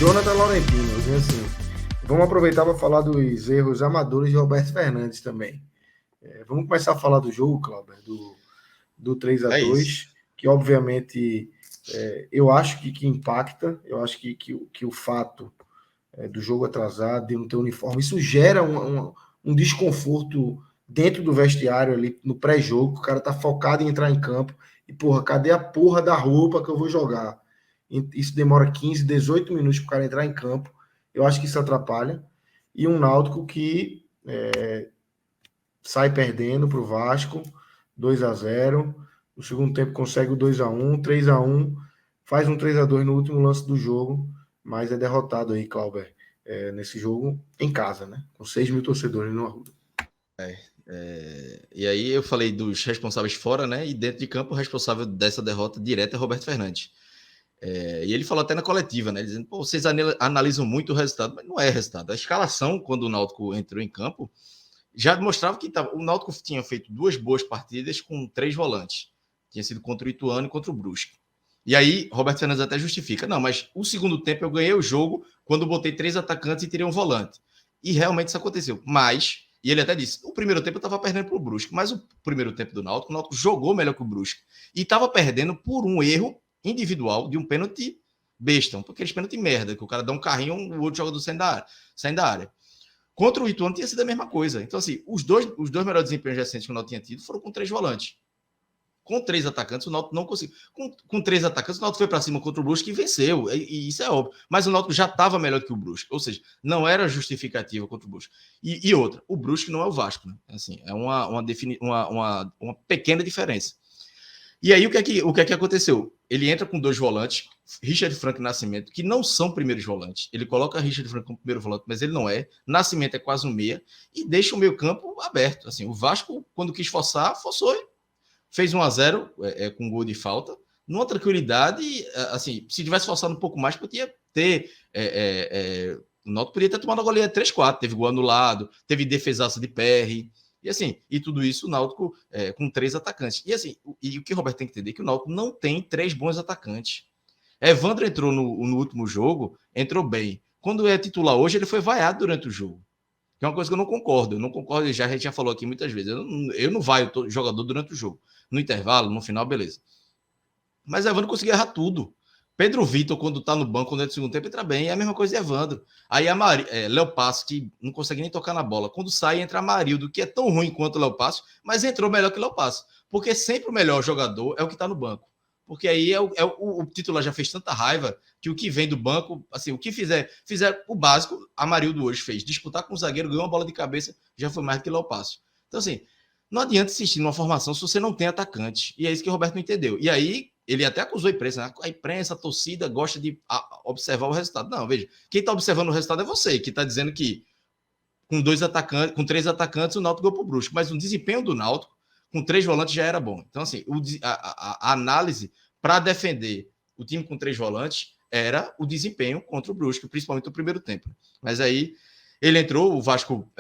Jonathan Laurentino, assim, vamos aproveitar para falar dos erros amadores de Roberto Fernandes também. Vamos começar a falar do jogo, Cláudio, do 3 a É isso. 2 que obviamente eu acho que impacta, eu acho que o fato do jogo atrasado, de não ter uniforme, isso gera um desconforto dentro do vestiário ali no pré-jogo, o cara tá focado em entrar em campo e, porra, cadê a porra da roupa que eu vou jogar? Isso demora 15, 18 minutos para o cara entrar em campo. Eu acho que isso atrapalha. E um Náutico que sai perdendo para o Vasco, 2-0. No segundo tempo consegue o 2-1, 3-1, faz um 3-2 no último lance do jogo, mas é derrotado aí, Clauber, nesse jogo em casa, né? Com 6 mil torcedores no Arruda. E aí eu falei dos responsáveis fora, né? E dentro de campo, o responsável dessa derrota direta é Roberto Fernandes. E ele falou até na coletiva, né? Dizendo, pô, vocês analisam muito o resultado, mas não é resultado. A escalação, quando o Náutico entrou em campo, já mostrava que o Náutico tinha feito 2 boas partidas com 3 volantes. Tinha sido contra o Ituano e contra o Brusque. E aí, Roberto Fernandes até justifica. Não, mas o segundo tempo eu ganhei o jogo quando botei 3 atacantes e tirei um volante. E realmente isso aconteceu. Mas, e ele até disse, o primeiro tempo eu estava perdendo para o Brusque, mas o primeiro tempo do Náutico, o Náutico jogou melhor que o Brusque. E estava perdendo por um erro individual de um pênalti besta, aqueles pênalti merda, que o cara dá um carrinho, o outro jogador saindo da área. Contra o Ituano tinha sido a mesma coisa. Então, assim, os dois melhores desempenhos recentes que o Náutico tinha tido foram com 3 volantes. Com 3 atacantes, o Náutico não conseguiu. Com 3 atacantes, o Náutico foi para cima contra o Brusque e venceu. E isso é óbvio. Mas o Náutico já estava melhor que o Brusque. Ou seja, não era justificativa contra o Brusque. E outra, o Brusque não é o Vasco. Né? Assim, é uma pequena diferença. E aí, o que é que aconteceu? Ele entra com 2 volantes, Richard Franco e Nascimento, que não são primeiros volantes. Ele coloca Richard Franco como primeiro volante, mas ele não é. Nascimento é quase um meia e deixa o meio campo aberto. Assim, o Vasco, quando quis forçar, forçou, fez 1-0 com gol de falta, numa tranquilidade, assim, se tivesse forçado um pouco mais, podia ter... o Náutico podia ter tomado a goleada 3-4, teve gol anulado, teve defesaça de PR, e assim, e tudo isso o Náutico com 3 atacantes. E assim, o que o Roberto tem que entender é que o Náutico não tem 3 bons atacantes. Evandro entrou no último jogo, entrou bem. Quando é titular hoje, ele foi vaiado durante o jogo. Que é uma coisa que eu não concordo. Eu não concordo, a gente já falou aqui muitas vezes. Eu não vaio jogador durante o jogo. No intervalo, no final, beleza. Mas Evandro conseguiu errar tudo. Pedro Vitor, quando tá no banco, quando é do segundo tempo, entra bem. É a mesma coisa de Evandro. Aí a Léo Passo, que não consegue nem tocar na bola. Quando sai, entra Amarildo, que é tão ruim quanto o Léo Passo, mas entrou melhor que o Léo Passo. Porque sempre o melhor jogador é o que tá no banco. Porque aí o titular já fez tanta raiva que o que vem do banco, assim, o que fizer o básico, Amarildo hoje fez. Disputar com o zagueiro, ganhou uma bola de cabeça, já foi mais do que o Léo Passo. Então, assim, não adianta insistir numa formação se você não tem atacante. E é isso que o Roberto não entendeu. E aí, ele até acusou a imprensa, né? A imprensa, a torcida gosta de observar o resultado. Não, veja, quem está observando o resultado é você, que está dizendo que com 3 atacantes, o Náutico ganhou pro Brusque. Mas o desempenho do Náutico, com 3 volantes, já era bom. Então, assim, a análise para defender o time com 3 volantes era o desempenho contra o Brusque, principalmente no primeiro tempo. Mas aí ele entrou, o Vasco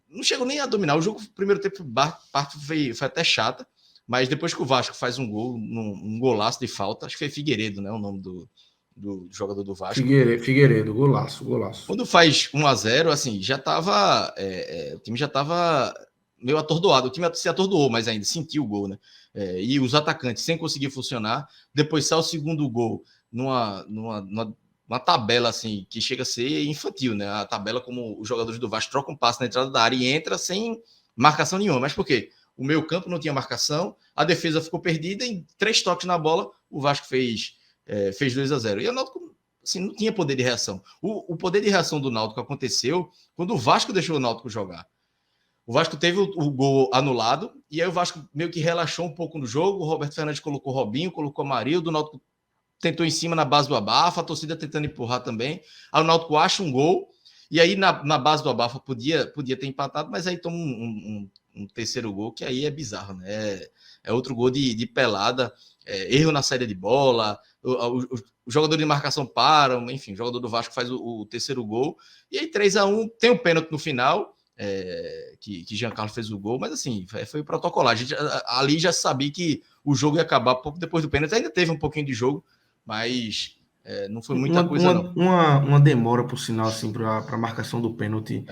não chegou nem a dominar. O jogo, no primeiro tempo, parte foi até chata, mas depois que o Vasco faz um gol, um golaço de falta, acho que foi Figueiredo, né? O nome do jogador do Vasco. Figueiredo, golaço. Quando faz 1-0, assim, já tava. O time já tava meio atordoado. O time se atordoou, mas ainda sentiu o gol, né? E os atacantes sem conseguir funcionar. Depois sai o segundo gol numa tabela assim que chega a ser infantil, né? A tabela como os jogadores do Vasco trocam um passe na entrada da área e entra sem marcação nenhuma. Mas por quê? O meio campo não tinha marcação, a defesa ficou perdida, em 3 toques na bola, o Vasco fez 2-0. E o Náutico assim, não tinha poder de reação. O poder de reação do Náutico aconteceu quando o Vasco deixou o Náutico jogar. O Vasco teve o gol anulado, e aí o Vasco meio que relaxou um pouco no jogo. O Roberto Fernandes colocou Robinho, colocou Amarildo, o Náutico tentou em cima na base do abafa, a torcida tentando empurrar também. Aí o Náutico acha um gol, e aí na base do abafa podia ter empatado, mas aí toma um terceiro gol, que aí é bizarro, né? É outro gol de pelada, erro na saída de bola, os jogadores de marcação param, enfim, o jogador do Vasco faz o terceiro gol, e aí 3-1, tem um pênalti no final, que Giancarlo fez o gol, mas assim, foi protocolar. A gente ali já sabia que o jogo ia acabar pouco depois do pênalti, ainda teve um pouquinho de jogo, mas Não foi muita coisa, não. Uma demora, por sinal, assim, para a marcação do pênalti,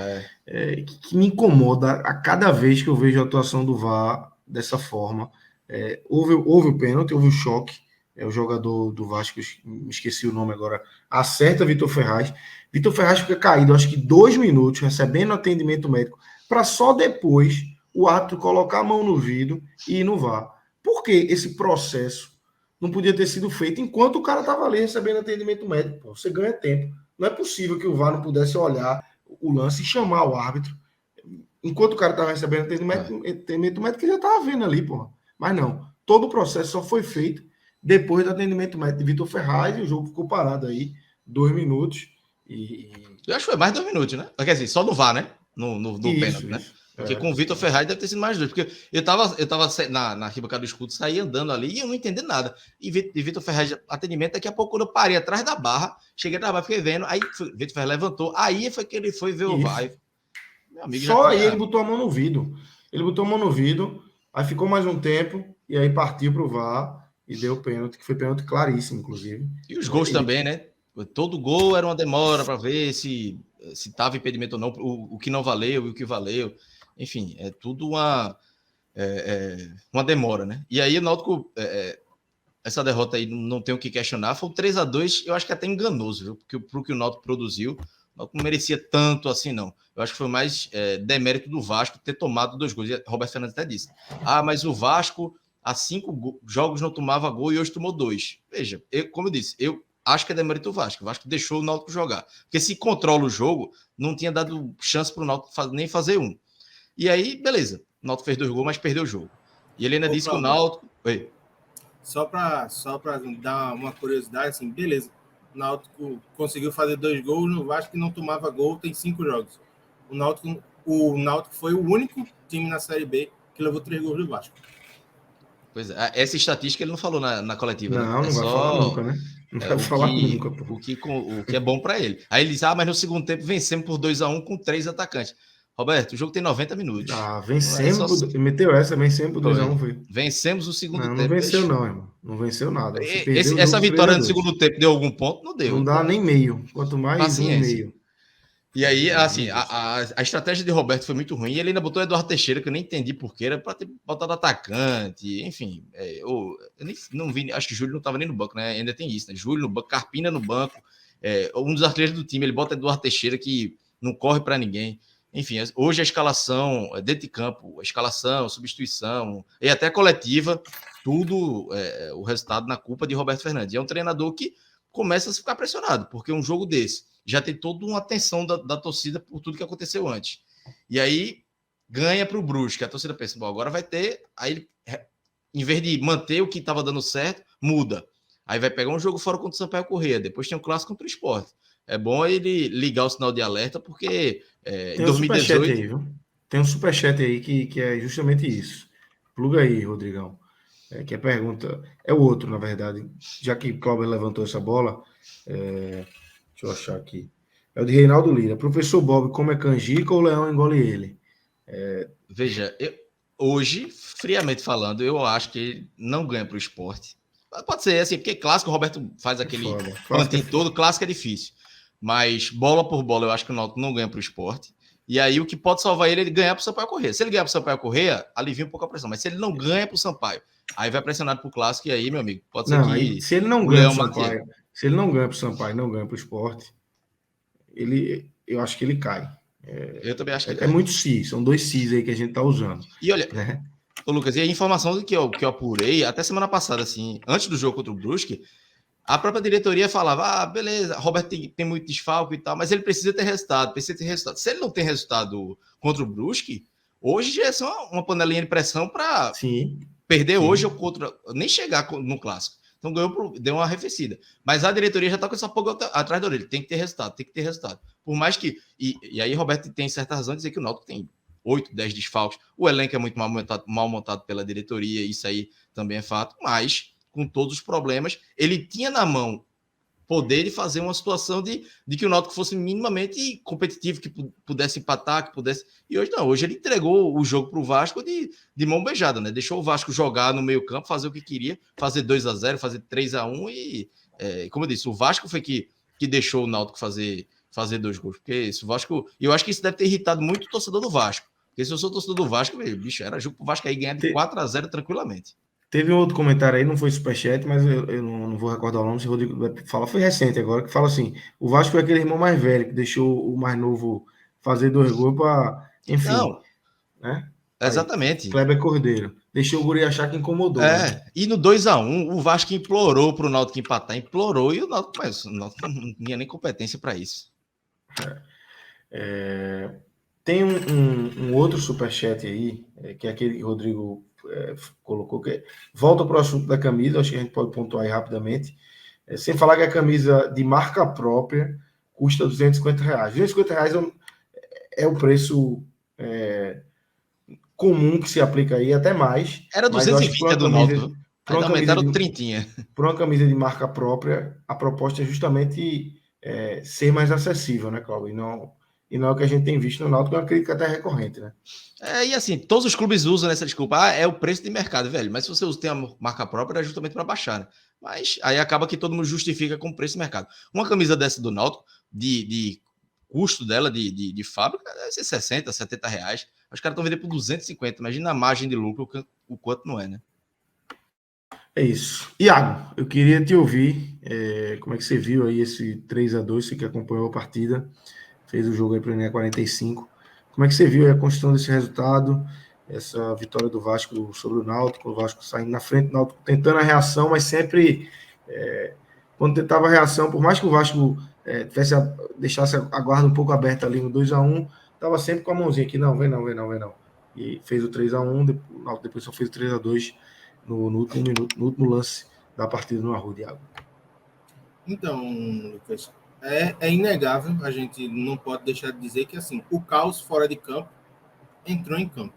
É, que me incomoda a cada vez que eu vejo a atuação do VAR dessa forma. Houve o pênalti, houve o choque. O jogador do Vasco, me esqueci o nome agora, acerta Vitor Ferraz. Vitor Ferraz fica caído, acho que 2 minutos, recebendo atendimento médico, para só depois o árbitro colocar a mão no vidro e ir no VAR. Por que esse processo não podia ter sido feito enquanto o cara estava ali recebendo atendimento médico? Pô, você ganha tempo. Não é possível que o VAR não pudesse olhar o lance e chamar o árbitro. Enquanto o cara estava recebendo atendimento médico, ele já estava vendo ali, pô. Mas não. Todo o processo só foi feito depois do atendimento médico de Vitor Ferraz e o jogo ficou parado aí 2 minutos. Eu acho que foi mais de 2 minutos, né? Quer dizer, só no VAR, né? No pênalti, né? Porque com o Vitor Ferraz deve ter sido mais 2. Porque eu tava na arquibancada do escudo, saí andando ali e eu não entendi nada. E Vitor Ferraz, atendimento, daqui a pouco quando eu parei atrás da barra, cheguei na barra, fiquei vendo, aí Vitor Ferraz levantou, aí foi que ele foi ver o VAR. Meu amigo, só aí ele botou a mão no vidro. Ele botou a mão no vidro, aí ficou mais um tempo, e aí partiu pro VAR e deu o pênalti, que foi pênalti claríssimo, inclusive. E os gols também, né? Todo gol era uma demora para ver se estava impedimento ou não, o que não valeu e o que valeu. Enfim, é tudo uma demora, né? E aí o Náutico, essa derrota aí não tem o que questionar, foi um 3-2, eu acho que até enganoso, viu? Porque pro que o Náutico produziu, o Náutico não merecia tanto assim, não. Eu acho que foi mais demérito do Vasco ter tomado 2 gols. E Roberto Fernandes até disse, mas o Vasco há 5 jogos não tomava gol e hoje tomou 2. Veja, como eu disse, eu acho que é demérito do Vasco. O Vasco deixou o Náutico jogar. Porque se controla o jogo, não tinha dado chance para o Náutico nem fazer um. E aí, beleza. O Náutico fez 2 gols, mas perdeu o jogo. E ele ainda disse que o Náutico... Oi. Só para dar uma curiosidade, assim, beleza. O Náutico conseguiu fazer 2 gols no Vasco que não tomava gol, tem 5 jogos. O Náutico foi o único time na Série B que levou 3 gols do Vasco. Pois é, essa estatística ele não falou na coletiva, não, né? Não vai falar nunca, né? Não vai falar nunca, pô. O que é bom para ele. Aí ele diz, mas no segundo tempo vencemos por 2-1 com 3 atacantes. Roberto, o jogo tem 90 minutos. Vencemos, meteu essa, vencemos por 2-1, foi. Vencemos o segundo tempo. Não venceu não, irmão. Não venceu nada. Essa vitória no segundo tempo deu algum ponto? Não deu. Não dá nem meio, quanto mais paciência. meio. E aí, assim, a estratégia de Roberto foi muito ruim. E ele ainda botou Eduardo Teixeira, que eu nem entendi porquê, era para ter botado atacante, enfim. Eu não vi, acho que Júlio não estava nem no banco, né? Ainda tem isso, né? Júlio no banco, Carpina no banco, um dos artilheiros do time, ele bota Eduardo Teixeira, que não corre para ninguém. Enfim, hoje a escalação, dentro de campo, a escalação, substituição, e até a coletiva, tudo o resultado na culpa de Roberto Fernandes. E é um treinador que começa a ficar pressionado, porque um jogo desse já tem toda uma atenção da torcida por tudo que aconteceu antes. E aí ganha para o Brusque. A torcida pensa, bom, agora vai ter. Aí ele, em vez de manter o que estava dando certo, muda. Aí vai pegar um jogo fora contra o Sampaio Corrêa. Depois tem um clássico contra o Sport. É bom ele ligar o sinal de alerta, porque em 2018... Aí, viu? Tem um superchat aí que é justamente isso. Pluga aí, Rodrigão. Que a pergunta... É o outro, na verdade. Já que o Cláudio levantou essa bola... Deixa eu achar aqui. É o de Reinaldo Lira. Professor Bob, como é canjica ou o leão engole ele? Veja, hoje, friamente falando, eu acho que ele não ganha para o Sport. Pode ser assim, porque clássico, o Roberto faz aquele pantinho todo, clássico é difícil. Mas bola por bola, eu acho que o Náutico não ganha para o Sport. E aí o que pode salvar ele é ele ganhar para o Sampaio Corrêa. Se ele ganhar para o Sampaio Corrêa, alivia um pouco a pressão. Mas se ele não ganha para o Sampaio, aí vai pressionado para o clássico e aí, meu amigo, pode ser que... Se ele não ganha para o Sampaio, se ele não ganha para o Sampaio, não ganha para o Sport, eu acho que ele cai. Eu também acho que é muito si, são 2 sis aí que a gente tá usando. E olha, né? Ô Lucas, e a informação que eu apurei, até semana passada, assim, antes do jogo contra o Brusque, a própria diretoria falava, beleza, Roberto tem muito desfalque e tal, mas ele precisa ter resultado. Se ele não tem resultado contra o Brusque, hoje já é só uma panelinha de pressão para perder hoje ou contra, nem chegar no clássico. Então deu uma arrefecida. Mas a diretoria já está com essa pulga atrás da orelha. Tem que ter resultado. Por mais que... E aí Roberto tem certa razão de dizer que o Náutico tem 8, 10 desfalques. O elenco é muito mal montado pela diretoria, isso aí também é fato. Mas, com todos os problemas, ele tinha na mão poder de fazer uma situação de que o Náutico fosse minimamente competitivo, que pudesse empatar, que pudesse... E hoje não, hoje ele entregou o jogo para o Vasco de mão beijada, né? Deixou o Vasco jogar no meio campo, fazer o que queria, fazer 2-0, fazer 3-1 e, como eu disse, o Vasco foi que deixou o Náutico fazer 2 gols, porque isso, o Vasco... E eu acho que isso deve ter irritado muito o torcedor do Vasco, porque se eu sou torcedor do Vasco, bicho, era jogo para o Vasco aí ganhar de 4-0 tranquilamente. Teve um outro comentário aí, não foi superchat, mas eu não vou recordar o nome, se o Rodrigo fala, foi recente agora, que fala assim, o Vasco foi aquele irmão mais velho, que deixou o mais novo fazer 2 gols para, enfim, não, né? Exatamente. Aí, Kleber Cordeiro. Deixou o Guri achar que incomodou. Né? E no 2-1, o Vasco implorou para o Náutico empatar, implorou, e o Náutico, mas o Náutico não tinha nem competência para isso. Tem um outro superchat aí, que é aquele que o Rodrigo colocou, que volta para o assunto da camisa, acho que a gente pode pontuar aí rapidamente, sem falar que a camisa de marca própria custa R$250. R$250 é o preço comum que se aplica aí, até mais. Era 220 do Náutico, aí aumentaram 30. Para uma camisa de marca própria, a proposta é justamente ser mais acessível, né, Cláudio? E não é o que a gente tem visto no Náutico, é uma crítica até recorrente, né? E assim, todos os clubes usam essa desculpa, é o preço de mercado, velho, mas se você tem a marca própria, é justamente para baixar, né? Mas aí acaba que todo mundo justifica com preço de mercado. Uma camisa dessa do Náutico, de custo dela, de fábrica, deve ser 60, 70 reais. Os caras estão vendendo por 250, imagina a margem de lucro, o quanto não é, né? É isso. Iago, eu queria te ouvir, como é que você viu aí esse 3-2, você que acompanhou a partida, fez o jogo aí para o 45. Como é que você viu a construção desse resultado, essa vitória do Vasco sobre o Náutico, o Vasco saindo na frente, o Náutico tentando a reação, mas sempre, quando tentava a reação, por mais que o Vasco deixasse a guarda um pouco aberta ali no 2-1, estava sempre com a mãozinha aqui, não, vem não. E fez o 3-1, o Náutico depois só fez o 3-2 no último minuto, no último lance da partida no Arruda, Iago. Então, Lucas, é inegável, a gente não pode deixar de dizer que assim, o caos fora de campo entrou em campo.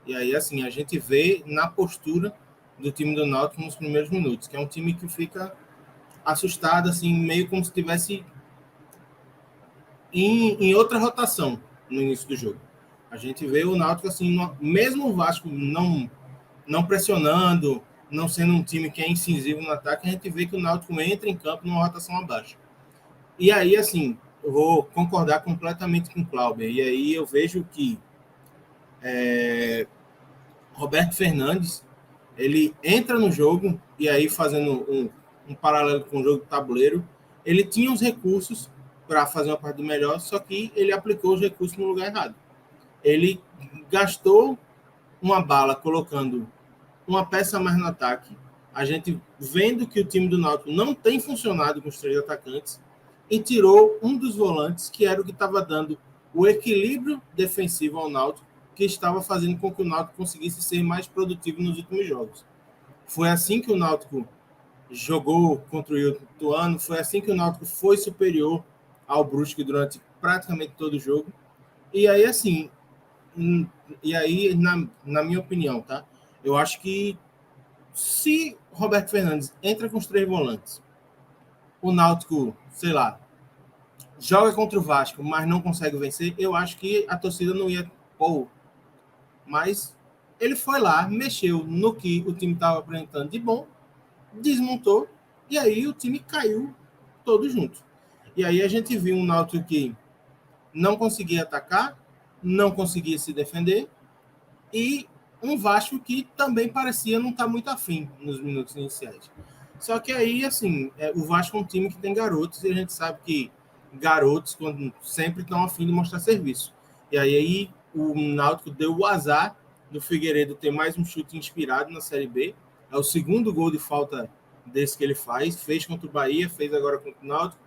E aí, assim, a gente vê na postura do time do Náutico nos primeiros minutos, que é um time que fica assustado, assim, meio como se estivesse em outra rotação no início do jogo. A gente vê o Náutico, assim, mesmo o Vasco não pressionando, não sendo um time que é incisivo no ataque, a gente vê que o Náutico entra em campo numa rotação abaixo. E aí, assim, eu vou concordar completamente com o Cláudio. E aí eu vejo que Roberto Fernandes, ele entra no jogo, e aí fazendo um paralelo com o jogo de tabuleiro, ele tinha os recursos para fazer uma partida melhor, só que ele aplicou os recursos no lugar errado. Ele gastou uma bala colocando uma peça a mais no ataque, a gente vendo que o time do Náutico não tem funcionado com os 3 atacantes, e tirou um dos volantes, que era o que estava dando o equilíbrio defensivo ao Náutico, que estava fazendo com que o Náutico conseguisse ser mais produtivo nos últimos jogos. Foi assim que o Náutico jogou contra o Ituano, foi assim que o Náutico foi superior ao Brusque durante praticamente todo o jogo. E aí, assim, na minha opinião, tá? Eu acho que se Roberto Fernandes entra com os 3 volantes, o Náutico, sei lá, joga contra o Vasco, mas não consegue vencer, eu acho que a torcida não ia pôr. Mas ele foi lá, mexeu no que o time estava apresentando de bom, desmontou, e aí o time caiu todo junto. E aí a gente viu um Náutico que não conseguia atacar, não conseguia se defender, e um Vasco que também parecia não estar muito afim nos minutos iniciais. Só que aí, assim, o Vasco é um time que tem garotos, e a gente sabe que garotos sempre estão afim de mostrar serviço. E aí o Náutico deu o azar do Figueiredo ter mais um chute inspirado na Série B. É o segundo gol de falta desse que ele fez contra o Bahia, fez agora contra o Náutico.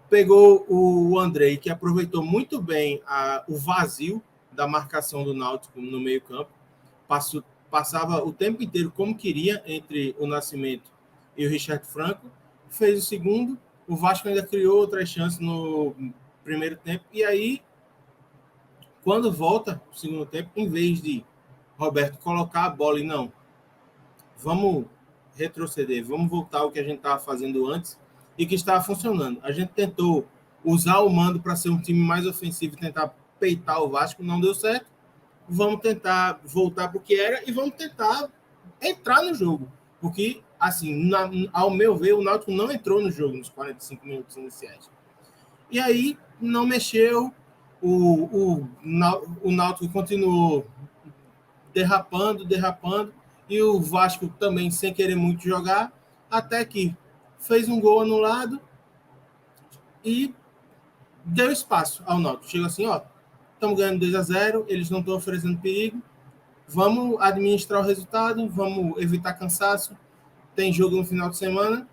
Pegou o Andrei, que aproveitou muito bem o vazio da marcação do Náutico no meio-campo. Passava o tempo inteiro como queria entre o Nascimento e o Richard Franco. Fez o segundo. O Vasco ainda criou outras chances no primeiro tempo. E aí, quando volta o segundo tempo, em vez de Roberto colocar a bola e não, vamos retroceder, vamos voltar ao que a gente estava fazendo antes, e que estava funcionando. A gente tentou usar o Mando para ser um time mais ofensivo e tentar peitar o Vasco, não deu certo. Vamos tentar voltar para o que era e vamos tentar entrar no jogo. Porque, assim, ao meu ver, o Náutico não entrou no jogo nos 45 minutos iniciais. E aí, não mexeu, o Náutico continuou derrapando, e o Vasco também sem querer muito jogar, até que fez um gol anulado e deu espaço ao Náutico. Chega assim, ó, estamos ganhando 2-0, eles não estão oferecendo perigo, vamos administrar o resultado, vamos evitar cansaço, tem jogo no final de semana,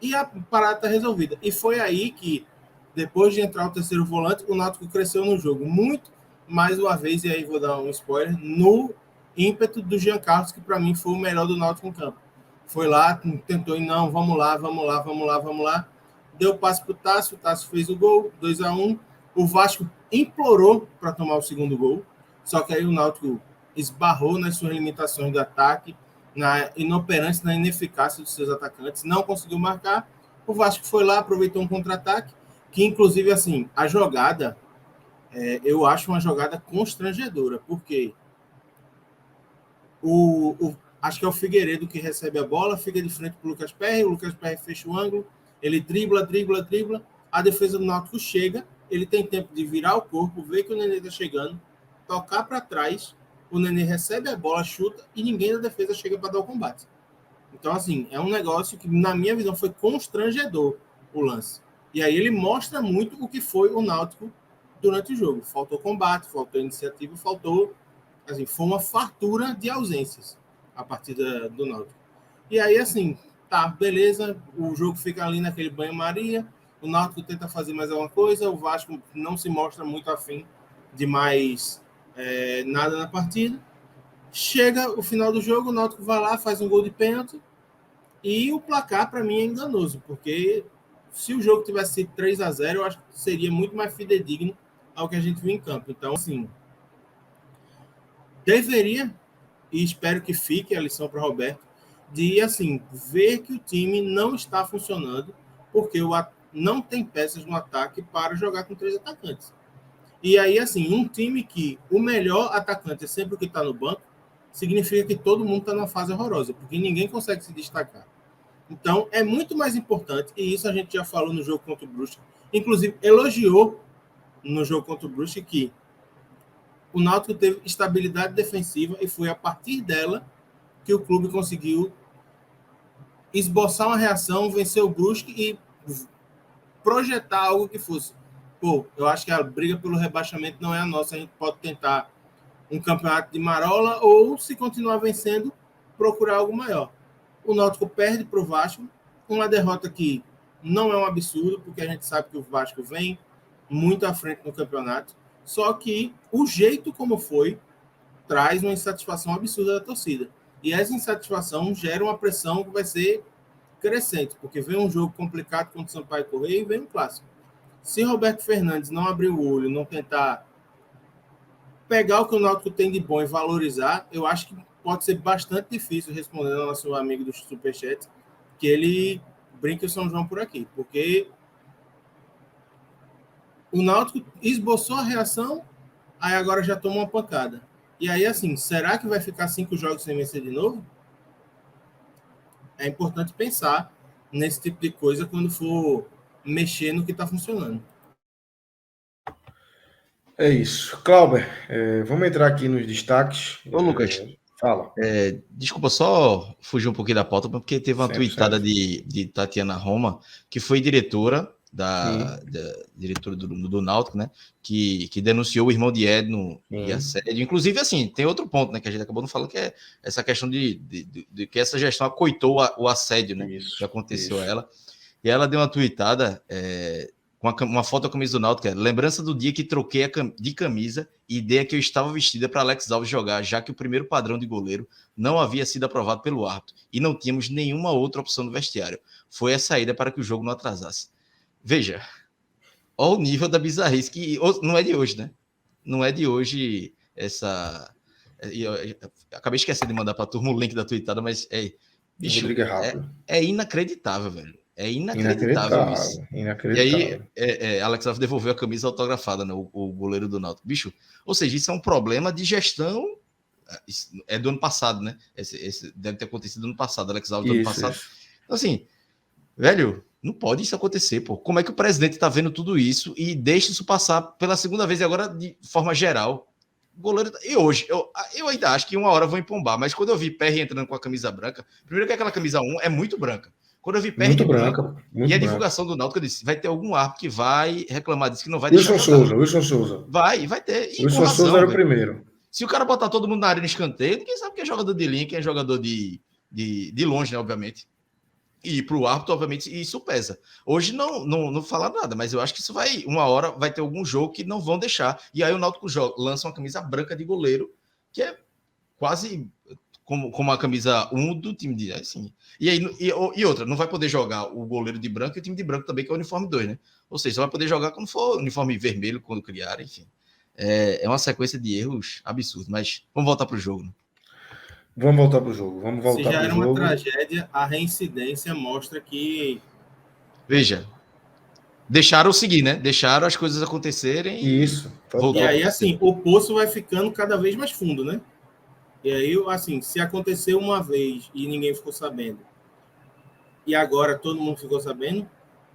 e a parada está resolvida. E foi aí que, depois de entrar o terceiro volante, o Náutico cresceu no jogo. Muito, mais uma vez, e aí vou dar um spoiler, no ímpeto do Jean Carlos, que para mim foi o melhor do Náutico no campo. Foi lá, tentou, não, vamos lá. Deu passe para o Tássio fez o gol, 2-1. O Vasco implorou para tomar o segundo gol, só que aí o Náutico esbarrou nas suas limitações de ataque, na inoperância, na ineficácia dos seus atacantes, não conseguiu marcar. O Vasco foi lá, aproveitou um contra-ataque, que inclusive, assim, a jogada, eu acho uma jogada constrangedora, porque acho que é o Figueiredo que recebe a bola, fica de frente para o Lucas Perry fecha o ângulo, ele dribla, a defesa do Náutico chega, ele tem tempo de virar o corpo, ver que o Nenê está chegando, tocar para trás, o Nenê recebe a bola, chuta, e ninguém da defesa chega para dar o combate. Então, assim, é um negócio que, na minha visão, foi constrangedor o lance. E aí ele mostra muito o que foi o Náutico durante o jogo. Faltou combate, faltou iniciativa, assim, foi uma fartura de ausências a partida do Náutico. E aí, assim, tá, beleza, o jogo fica ali naquele banho-maria, o Náutico tenta fazer mais alguma coisa, o Vasco não se mostra muito afim de mais nada na partida. Chega o final do jogo, o Náutico vai lá, faz um gol de pênalti, e o placar, para mim, é enganoso, porque se o jogo tivesse sido 3-0, eu acho que seria muito mais fidedigno ao que a gente viu em campo. Então, assim, deveria, e espero que fique a lição para o Roberto, de, assim, ver que o time não está funcionando, porque não tem peças no ataque para jogar com 3 atacantes. E aí, assim, um time que o melhor atacante é sempre o que está no banco, significa que todo mundo está numa fase horrorosa, porque ninguém consegue se destacar. Então, é muito mais importante, e isso a gente já falou no jogo contra o Brusque, inclusive elogiou no jogo contra o Brusque que o Náutico teve estabilidade defensiva e foi a partir dela que o clube conseguiu esboçar uma reação, vencer o Brusque e projetar algo que fosse. Pô, eu acho que a briga pelo rebaixamento não é a nossa, a gente pode tentar um campeonato de marola ou, se continuar vencendo, procurar algo maior. O Náutico perde para o Vasco, uma derrota que não é um absurdo, porque a gente sabe que o Vasco vem muito à frente no campeonato, só que o jeito como foi traz uma insatisfação absurda da torcida. E essa insatisfação gera uma pressão que vai ser crescente, porque vem um jogo complicado contra o Sampaio Corrêa e vem um clássico. Se Roberto Fernandes não abrir o olho, não tentar pegar o que o Náutico tem de bom e valorizar, eu acho que pode ser bastante difícil, respondendo ao nosso amigo do Superchat, que ele brinque o São João por aqui, porque o Náutico esboçou a reação, aí agora já toma uma pancada. E aí, assim, será que vai ficar 5 jogos sem vencer de novo? É importante pensar nesse tipo de coisa quando for mexer no que está funcionando. É isso. Clauber, vamos entrar aqui nos destaques. Ô, Lucas, fala. Desculpa, só fugir um pouquinho da pauta, porque teve uma tweetada de Tatiana Roma, que foi diretora diretora do Náutico, né? Que denunciou o irmão de Edno de assédio. Inclusive, assim, tem outro ponto, né? Que a gente acabou não falando, que é essa questão de que essa gestão acoitou o assédio, né? Que aconteceu a ela. E ela deu uma tweetada com uma foto da camisa do Náutico, lembrança do dia que troquei de camisa e ideia que eu estava vestida para Alex Alves jogar, já que o primeiro padrão de goleiro não havia sido aprovado pelo árbitro e não tínhamos nenhuma outra opção no vestiário. Foi a saída para que o jogo não atrasasse. Veja, olha o nível da bizarrice, que não é de hoje, né? Não é de hoje essa... Eu acabei esquecendo de mandar para a turma o link da tweetada, mas bicho, é inacreditável, velho. É inacreditável isso. Inacreditável. E aí, Alex Alves devolveu a camisa autografada, né? O goleiro do Náutico. Bicho, ou seja, isso é um problema de gestão. É do ano passado, né? Esse deve ter acontecido no ano passado, Alex Alves do ano passado. Isso. Então, assim, velho, não pode isso acontecer, pô. Como é que o presidente tá vendo tudo isso e deixa isso passar pela segunda vez e agora de forma geral? O goleiro. E hoje, eu ainda acho que uma hora vão empombar, mas quando eu vi Perry entrando com a camisa branca, primeiro que aquela camisa 1 é muito branca. Quando eu vi Perry de branco e a divulgação do Náutico, eu disse: vai ter algum árbitro que vai reclamar disso, que não vai deixar. Wilson Souza. Vai ter. E Wilson Souza era o primeiro. Se o cara botar todo mundo na área no escanteio, ninguém sabe quem é jogador de linha, quem é jogador de longe, né, obviamente. E para o árbitro, obviamente, isso pesa. Hoje não fala nada, mas eu acho que isso vai, uma hora, vai ter algum jogo que não vão deixar. E aí o Náutico lança uma camisa branca de goleiro, que é quase como a camisa 1 do time de. Assim. E outra, não vai poder jogar o goleiro de branco e o time de branco também, que é o uniforme 2, né? Ou seja, só vai poder jogar quando for uniforme vermelho, quando criar, enfim. É uma sequência de erros absurdos, mas vamos voltar para o jogo. Né? Vamos voltar para o jogo. Se já era uma tragédia, a reincidência mostra que... Veja, deixaram seguir, né? Deixaram as coisas acontecerem. Isso. E aí, assim, o poço vai ficando cada vez mais fundo, né? E aí, assim, se aconteceu uma vez e ninguém ficou sabendo, e agora todo mundo ficou sabendo,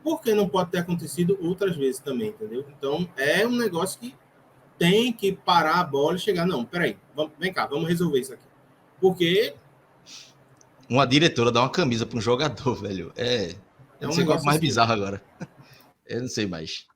por que não pode ter acontecido outras vezes também, entendeu? Então, é um negócio que tem que parar a bola e chegar, não, peraí, vem cá, vamos resolver isso aqui. Porque... Uma diretora dá uma camisa para um jogador, velho. É um negócio mais bizarro agora. Eu não sei mais.